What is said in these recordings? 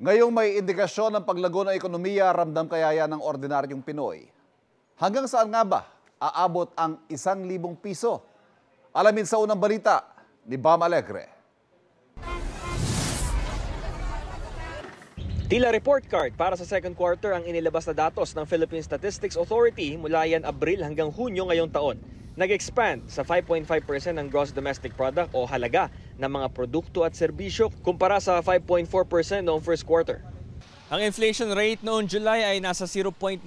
Ngayong may indikasyon ng paglago ng ekonomiya, ramdam kaya yan ng ordinaryong Pinoy? Hanggang saan nga ba aabot ang 1,000 piso? Alamin sa unang balita ni Bam Alegre. Tila report card para sa second quarter ang inilabas na datos ng Philippine Statistics Authority mula yan Abril hanggang Hunyo ngayong taon. Nag-expand sa 5.5% ng gross domestic product o halaga ng mga produkto at serbisyo kumpara sa 5.4% noong first quarter. Ang inflation rate noong July ay nasa 0.9%,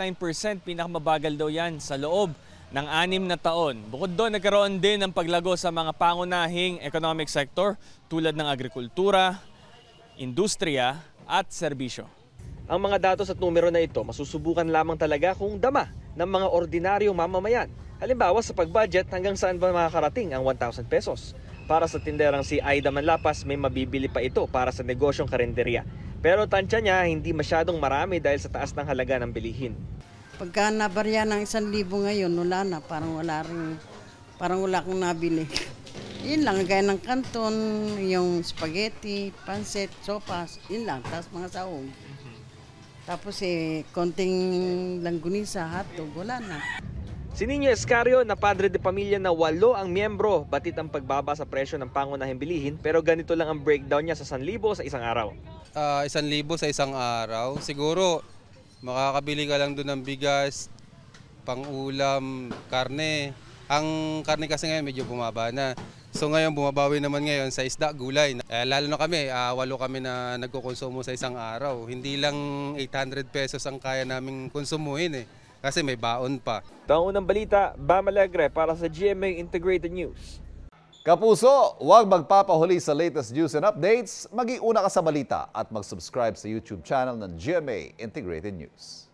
pinakamabagal daw yan sa loob ng 6 na taon. Bukod doon, nagkaroon din ng paglago sa mga pangunahing economic sector tulad ng agrikultura, industriya at serbisyo. Ang mga datos at numero na ito masusubukan lamang talaga kung dama ng mga ordinaryong mamamayan. Halimbawa sa pag-budget, hanggang saan ba makakarating ang 1,000 pesos? Para sa tinderang si Aida Manlapas, may mabibili pa ito para sa negosyong karinderya. Pero tansya niya, hindi masyadong marami dahil sa taas ng halaga ng bilihin. Pagka nabarya ng 1,000 ngayon, wala na. Parang wala akong nabili. Yun lang, gaya ng kanton, yung spaghetti, pansit, sopas, yun lang. Tapos mga sahog. Tapos konting langgunisa, hotdog, wala na. Si Nino Escario na padre de pamilya na 8 ang miyembro, batit ang pagbaba sa presyo ng pangunahing bilihin, pero ganito lang ang breakdown niya sa 1,000 sa isang araw. 1,000 sa isang araw, siguro makakabili ka lang doon ng bigas, pang-ulam, karne. Ang karne kasi ngayon medyo bumaba na. So ngayon bumabawi naman ngayon sa isda, gulay. Lalo na kami, 8 kami na nagkukonsumo sa isang araw. Hindi lang 800 pesos ang kaya naming konsumuhin kasi may baon pa. Ito ang unang balita, Bam Alegre para sa GMA Integrated News. Kapuso, huwag magpapahuli sa latest news and updates. Mag-iuna ka sa balita at mag-subscribe sa YouTube channel ng GMA Integrated News.